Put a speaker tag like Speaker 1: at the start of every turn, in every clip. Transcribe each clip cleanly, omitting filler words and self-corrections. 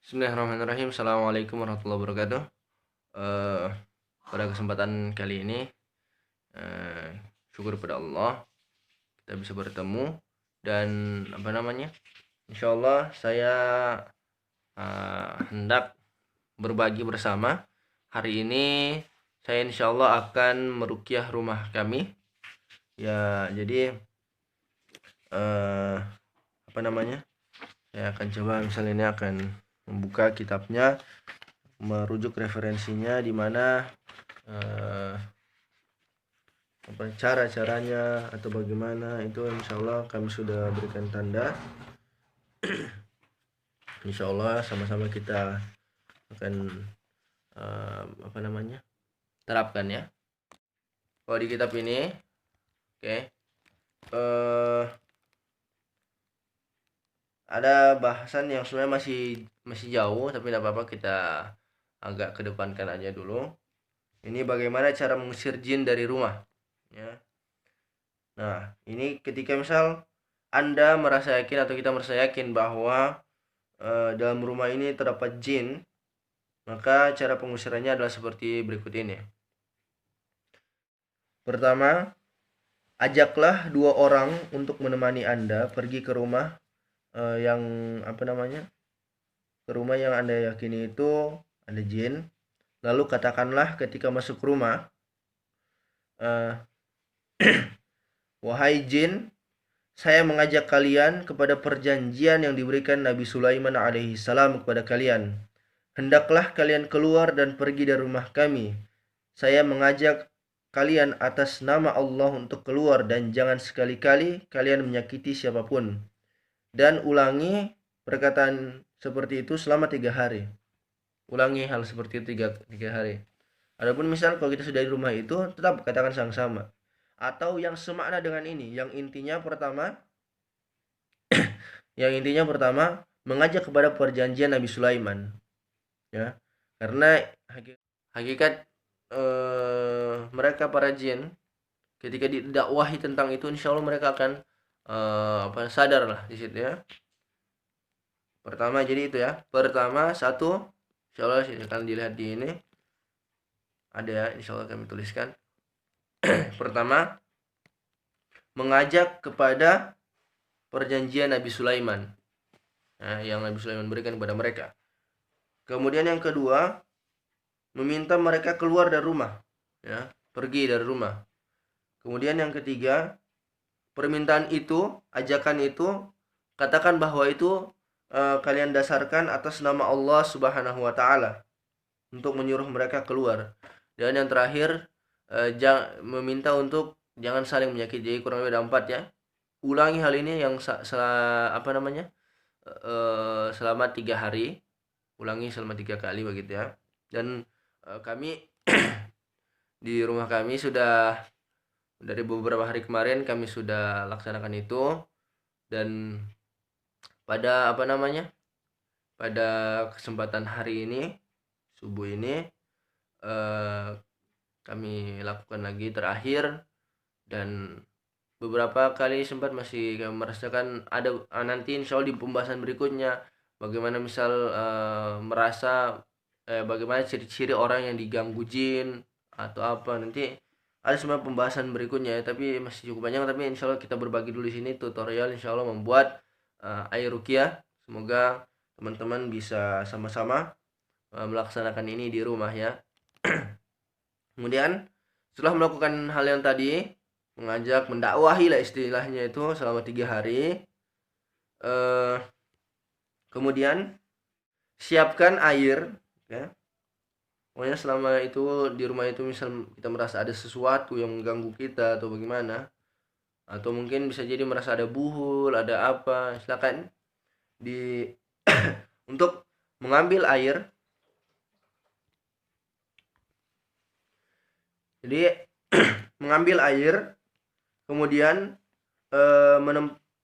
Speaker 1: Bismillahirrahmanirrahim. Assalamualaikum warahmatullahi wabarakatuh. Eh, Pada kesempatan kali ini, eh, syukur pada Allah kita bisa bertemu dan Insya Allah saya hendak berbagi bersama. Hari ini saya insya Allah akan meruqyah rumah kami. Ya, jadi eh, saya akan coba misalnya ini akan membuka kitabnya, merujuk referensinya di mana cara-caranya atau bagaimana itu insya Allah kami sudah berikan tanda. Insya Allah sama-sama kita akan terapkan ya. Kalau di kitab ini, ada bahasan yang sebenarnya masih jauh, tapi tidak apa-apa, kita agak kedepankan aja dulu. Ini bagaimana cara mengusir jin dari rumah ya. Nah, ini ketika misal Anda merasa yakin atau kita merasa yakin bahwa dalam rumah ini terdapat jin, maka cara pengusirannya adalah seperti berikut ini. Pertama, ajaklah 2 orang untuk menemani Anda pergi ke rumah ke rumah yang Anda yakini itu ada jin. Lalu katakanlah ketika masuk rumah, wahai jin, saya mengajak kalian kepada perjanjian yang diberikan Nabi Sulaiman alaihissalam kepada kalian. Hendaklah kalian keluar dan pergi dari rumah kami. Saya mengajak kalian atas nama Allah untuk keluar dan jangan sekali-kali kalian menyakiti siapapun. Dan ulangi perkataan seperti itu selama 3 hari. Ulangi hal seperti itu tiga hari. Adapun misal kalau kita sudah di rumah itu, tetap katakan sama-sama. Atau yang semakna dengan ini, yang intinya pertama mengajak kepada perjanjian Nabi Sulaiman. Ya. Karena hakikat mereka para jin ketika didakwahi tentang itu, insya Allah mereka akan sadar lah di situ ya. Pertama, jadi itu ya. Pertama, satu, insya Allah akan dilihat di ini. Ada ya, insya Allah kami tuliskan. Pertama, mengajak kepada perjanjian Nabi Sulaiman, yang Nabi Sulaiman berikan kepada mereka. Kemudian yang kedua, meminta mereka keluar dari rumah, ya, pergi dari rumah. Kemudian yang ketiga, permintaan itu, ajakan itu, katakan bahwa itu kalian dasarkan atas nama Allah Subhanahu wa Ta'ala untuk menyuruh mereka keluar. Dan yang terakhir, meminta untuk jangan saling menyakiti. Jadi kurang lebih ada 4 ya. Ulangi hal ini yang selama 3 hari. Ulangi selama 3 kali begitu ya. Dan kami di rumah kami sudah dari beberapa hari kemarin kami sudah laksanakan itu. Dan pada pada kesempatan hari ini, subuh ini, kami lakukan lagi terakhir. Dan beberapa kali sempat masih kami merasakan ada nanti insya Allah di pembahasan berikutnya bagaimana misal bagaimana ciri-ciri orang yang diganggu jin atau apa, nanti ada semua pembahasan berikutnya ya, tapi masih cukup panjang. Tapi insya Allah kita berbagi dulu di sini tutorial insya Allah membuat air ruqyah. Semoga teman-teman bisa sama-sama melaksanakan ini di rumah ya. Kemudian setelah melakukan hal yang tadi, mengajak, mendakwahi lah istilahnya itu selama 3 hari, kemudian siapkan air ya. Pokoknya selama itu di rumah itu misal kita merasa ada sesuatu yang mengganggu kita atau bagaimana, atau mungkin bisa jadi merasa ada buhul, ada apa, silakan untuk mengambil air. Jadi mengambil air, kemudian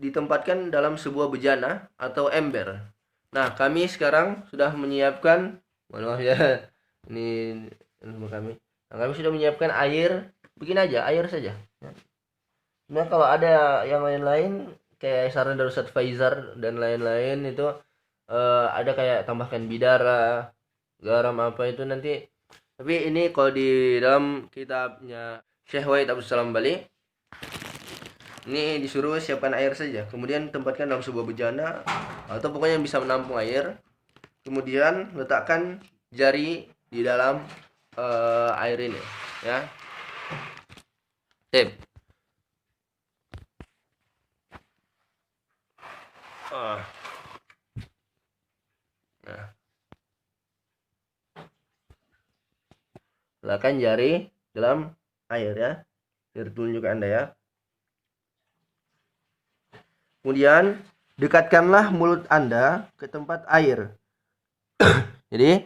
Speaker 1: ditempatkan dalam sebuah bejana atau ember. Nah, kami sekarang sudah menyiapkan, mohon maaf ya, ini rumah kami. Nah, kami sudah menyiapkan air, bikin aja air saja. Nah, kalau ada yang lain-lain kayak saran dari Ustadz Faizar dan lain-lain itu ada kayak tambahkan bidara, garam apa itu nanti. Tapi ini kalau di dalam kitabnya Syekh Wahid Abdul Salam Bali, ini disuruh siapkan air saja, kemudian tempatkan dalam sebuah bejana atau pokoknya yang bisa menampung air. Kemudian letakkan jari di dalam air ini, ya. Tip. Nah. Letakkan jari dalam air, ya. Biar tunjuk Anda, ya. Kemudian dekatkanlah mulut Anda ke tempat air. Jadi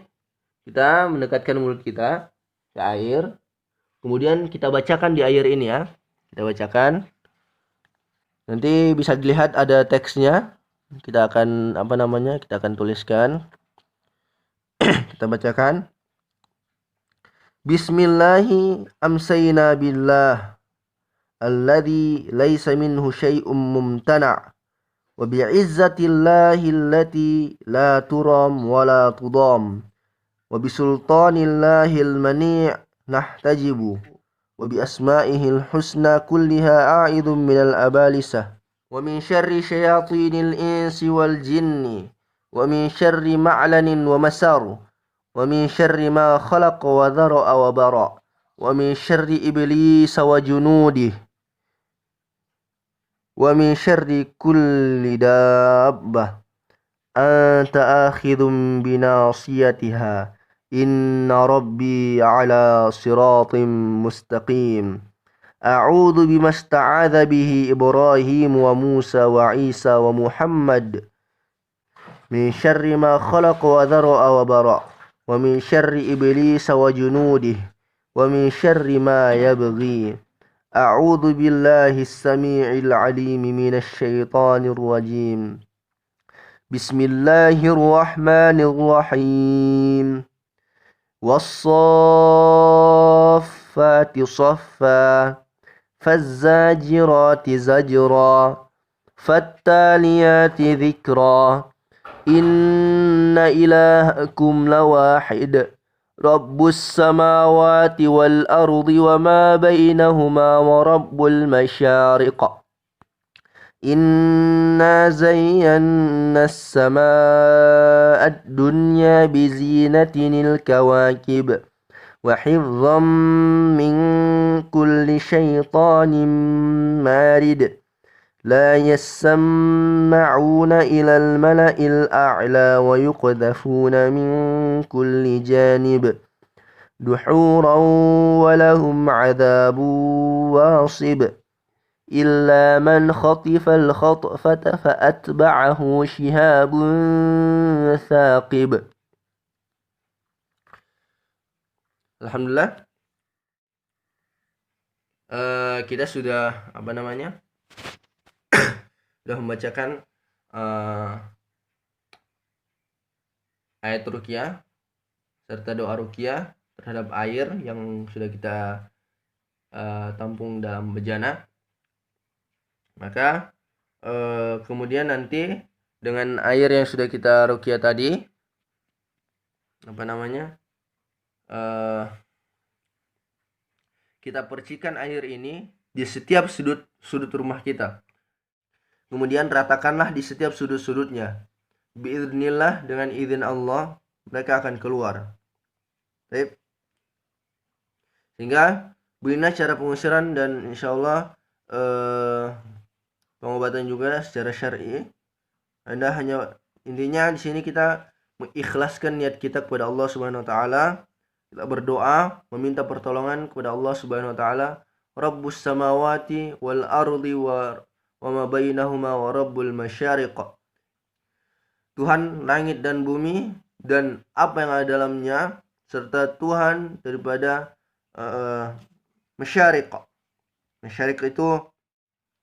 Speaker 1: kita mendekatkan mulut kita ke air. Kemudian kita bacakan di air ini, ya. Kita bacakan. Nanti bisa dilihat ada teksnya. Kita akan kita akan tuliskan. Kita bacakan. Bismillahi amsayna billah alladhi laysa minhu syai'un mumtana' wa bi'izzatillahi allati la turam wa la tudam wa bisultanillahi al-mani' nahtajibu wa bi asma'ihil husna kulliha a'idhum minal abalisah wa min syarri syayatinil insi wal jinni wa min syarri ma'lanin wa masar wa min syarri ma khalaq wa dhara'a wa bara' wa min syarri iblis wa junudih wa min syarri kulli dabbah anta akhidhum binasiyatiha inna rabbi ala siratim mustaqim a'udhu bimasta'adha bihi Ibrahim wa Musa wa Isa wa Muhammad min syarri ma khalaq wa dhara'a wa bara' wa min syarri iblis wa junudih wa min syarri ma yabghi a'udzu billahi as-sami'il 'alim minasy syaithanir rajim bismillahirrahmanirrahim was-saffati saffa faz-zajirati zajra fattaliyati dhikra inna ilahakum lawahid rabbus samawati wal ardi wa ma bainahuma wa rabbul masyariq inna zayyana as-samaa ad-dunya bizinatinil kawakib wa hifdhan min kulli syaitanin marid لا يسمعون إلى الملأ الأعلى ويقذفون من كل جانب دحورا ولهم عذاب واصب إلا من خطف الخطفة فأتبعه شهاب ثاقب. Alhamdulillah, kita sudah sudah membacakan ayat ruqyah serta doa ruqyah terhadap air yang sudah kita tampung dalam bejana. Maka kemudian nanti dengan air yang sudah kita ruqyah tadi kita percikan air ini di setiap sudut rumah kita. Kemudian ratakanlah di setiap sudut-sudutnya. Biiznillah, dengan izin Allah mereka akan keluar. Baik. Sehingga beginilah cara pengusiran dan insyaallah pengobatan juga secara syar'i. Intinya di sini kita mengikhlaskan niat kita kepada Allah Subhanahu wa taala. Kita berdoa meminta pertolongan kepada Allah Subhanahu wa taala. Rabbus samawati wal ardi wa ma bainahuma wa rabbul masyariq. Tuhan langit dan bumi dan apa yang ada dalamnya, serta Tuhan daripada masyariq. Masyariq itu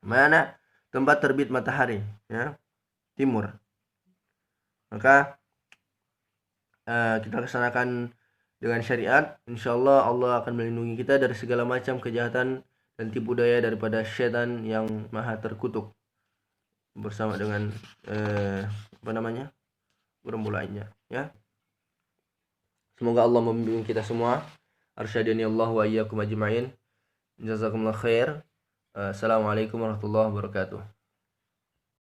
Speaker 1: mana? Tempat terbit matahari, ya, timur. Maka kita laksanakan dengan syariat, insyaallah Allah akan melindungi kita dari segala macam kejahatan dan tipu daya daripada syaitan yang maha terkutuk bersama dengan bermulainya ya. Semoga Allah membimbing kita semua. Arsyadani Allah wa iyyakum ajma'in. Jazakumullah khair. Assalamualaikum warahmatullahi wabarakatuh.